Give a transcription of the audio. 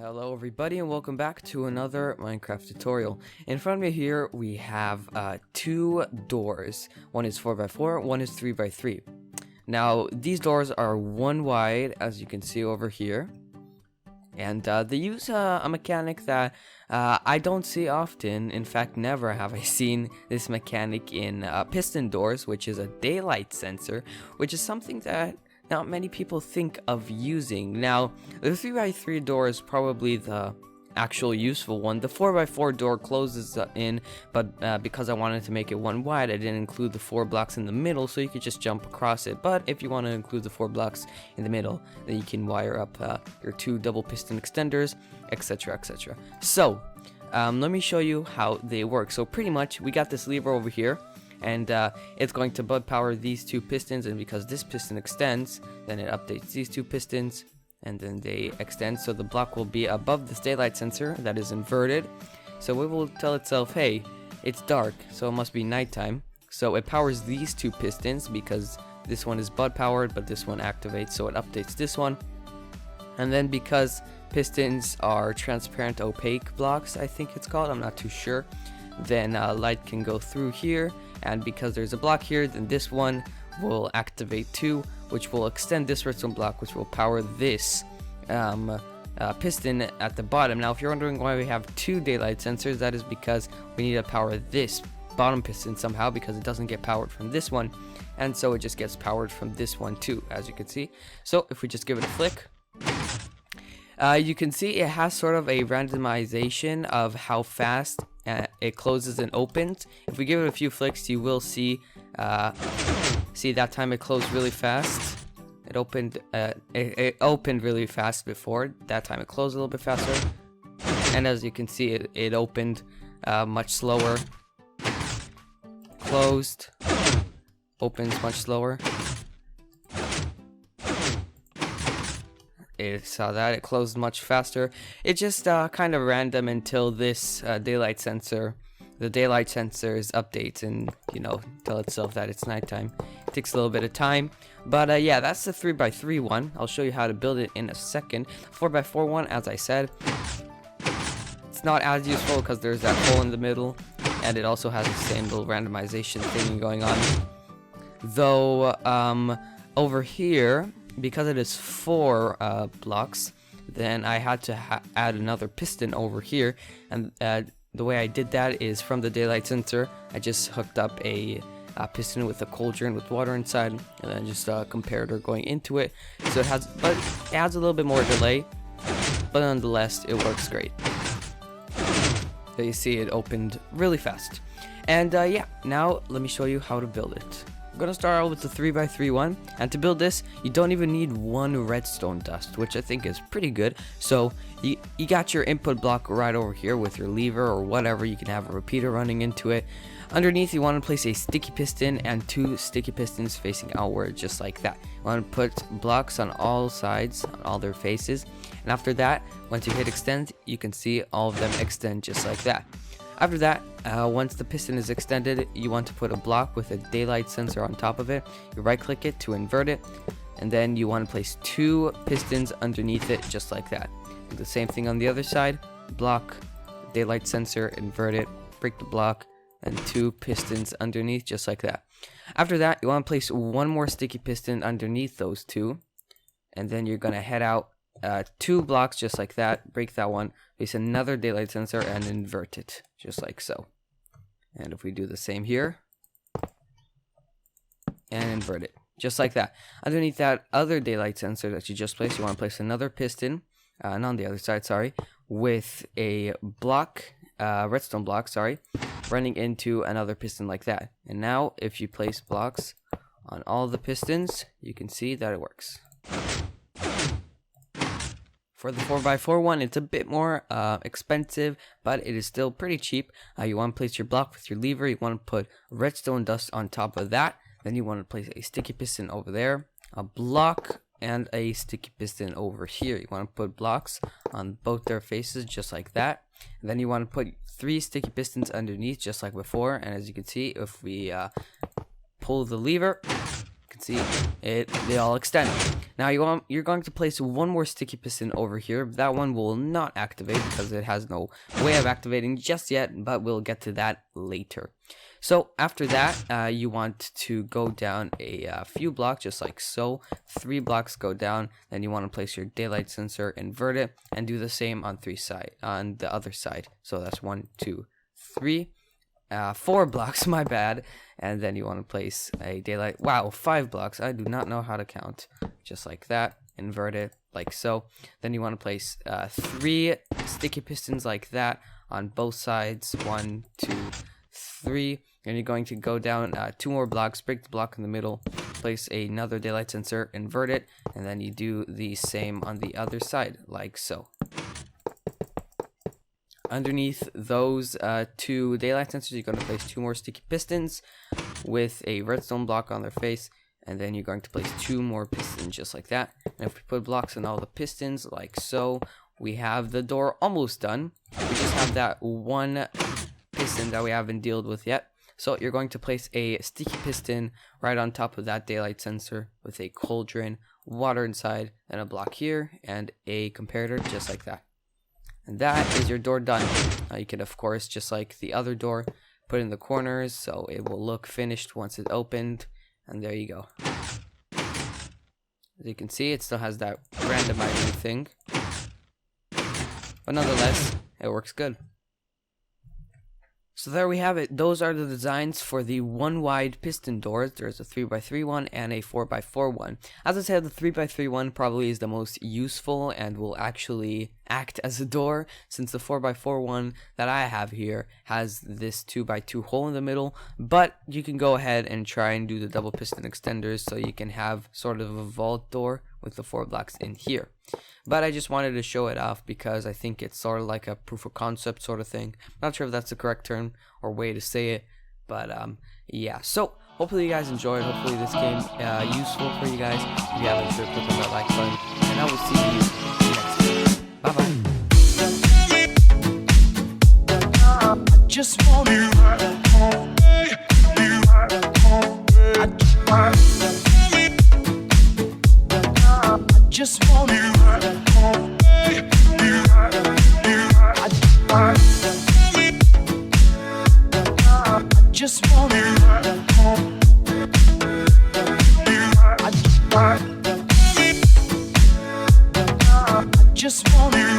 Hello everybody and welcome back to another Minecraft tutorial. In front of me here we have two doors. One is 4x4, one is 3x3. Now these doors are one wide, as you can see over here. And they use a mechanic that I don't see often. In fact, never have I seen this mechanic in piston doors, which is a daylight sensor, which is something that not many people think of using. Now, the 3x3 door is probably the actual useful one. The 4x4 door closes in, but because I wanted to make it one wide, I didn't include the 4 blocks in the middle, so you could just jump across it. But if you want to include the 4 blocks in the middle, then you can wire up your 2 double piston extenders, etc, etc. So, let me show you how they work. So pretty much, we got this lever over here, and it's going to bud power these 2 pistons, and because this piston extends, then it updates these 2 pistons, and then they extend, so the block will be above this daylight sensor that is inverted. So it will tell itself, hey, it's dark, so it must be nighttime. So it powers these 2 pistons because this one is bud powered, but this one activates, so it updates this one. And then because pistons are transparent opaque blocks, I think it's called, I'm not too sure, then light can go through here, and because there's a block here, then this one will activate too, which will extend this redstone block, which will power this piston at the bottom. Now if you're wondering why we have 2 daylight sensors, that is because we need to power this bottom piston somehow, because it doesn't get powered from this one, and so it just gets powered from this one too, as you can see. So if we just give it a flick, you can see it has sort of a randomization of how fast it closes and opens. If we give it a few flicks, you will see that time it closed really fast. It opened really fast before. That time it closed a little bit faster, and as you can see, it opened much slower, closed, opens much slower. It saw that it closed much faster. It just kind of random until this daylight sensor, the daylight sensors updates and, you know, tell itself that it's nighttime. It takes a little bit of time, but yeah, that's the 3x3 one. I'll show you how to build it in a second. 4x4 one, as I said, it's not as useful because there's that hole in the middle, and it also has the same little randomization thing going on. Though over here, because it is 4 blocks, then I had to add another piston over here, and the way I did that is from the daylight sensor, I just hooked up a piston with a cauldron with water inside, and then just a comparator going into it. So it adds a little bit more delay, but nonetheless it works great. So you see it opened really fast. And yeah, now let me show you how to build it. I'm gonna start out with the 3x3 one, and to build this, you don't even need 1 redstone dust, which I think is pretty good. So you got your input block right over here with your lever or whatever. You can have a repeater running into it. Underneath, you want to place a sticky piston and 2 sticky pistons facing outward, just like that. You want to put blocks on all sides, on all their faces, and after that, once you hit extend, you can see all of them extend just like that. After that, once the piston is extended, you want to put a block with a daylight sensor on top of it. You right click it to invert it, and then you want to place 2 pistons underneath it just like that. Do the same thing on the other side. Block, daylight sensor, invert it, break the block, and 2 pistons underneath just like that. After that, you want to place 1 more sticky piston underneath those 2, and then you're going to head out 2 blocks just like that, break that one, place another daylight sensor, and invert it just like so. And if we do the same here and invert it just like that, underneath that other daylight sensor that you just placed, you want to place another piston, and on the other side, sorry, with a block, redstone block, sorry, running into another piston like that. And now if you place blocks on all the pistons, you can see that it works. For the 4x4 one, it's a bit more expensive, but it is still pretty cheap. You want to place your block with your lever. You want to put redstone dust on top of that. Then you want to place a sticky piston over there, a block, and a sticky piston over here. You want to put blocks on both their faces, just like that. And then you want to put 3 sticky pistons underneath, just like before. And as you can see, if we pull the lever, you can see, they all extend. Now you're going to place one more sticky piston over here. That one will not activate because it has no way of activating just yet, but we'll get to that later. So after that, you want to go down a few blocks, just like so. 3 blocks go down. Then you want to place your daylight sensor, invert it, and do the same on on the other side. So that's 1, 2, 3, 4 blocks. My bad. And then you want to place a daylight. Wow, 5 blocks. I do not know how to count. Just like that. Invert it like so. Then you want to place 3 sticky pistons like that on both sides. 1, 2, 3. And you're going to go down 2 more blocks, break the block in the middle, place another daylight sensor, invert it, and then you do the same on the other side, like so. Underneath those 2 daylight sensors, you're going to place 2 more sticky pistons with a redstone block on their face, and then you're going to place 2 more pistons just like that. And if we put blocks on all the pistons, like so, we have the door almost done. We just have that one piston that we haven't dealt with yet. So you're going to place a sticky piston right on top of that daylight sensor with a cauldron, water inside, and a block here, and a comparator just like that. And that is your door done. You can, of course, just like the other door, put in the corners so it will look finished once it's opened. And there you go. As you can see, it still has that randomizing thing. But nonetheless, it works good. So there we have it. Those are the designs for the 1 wide piston doors. There's a 3x3 one and a 4x4 one. As I said, the 3x3 one probably is the most useful and will actually act as a door, since the 4x4 one that I have here has this 2x2 hole in the middle. But you can go ahead and try and do the double piston extenders so you can have sort of a vault door with the 4 blocks in here. But I just wanted to show it off because I think it's sort of like a proof of concept sort of thing. Not sure if that's the correct term or way to say it, but yeah. So hopefully you guys enjoyed. Hopefully this game useful for you guys. If you haven't, sure click on that like button, and I will see you next time. Bye bye. Just want you. Just want you. Just want you. Just want you.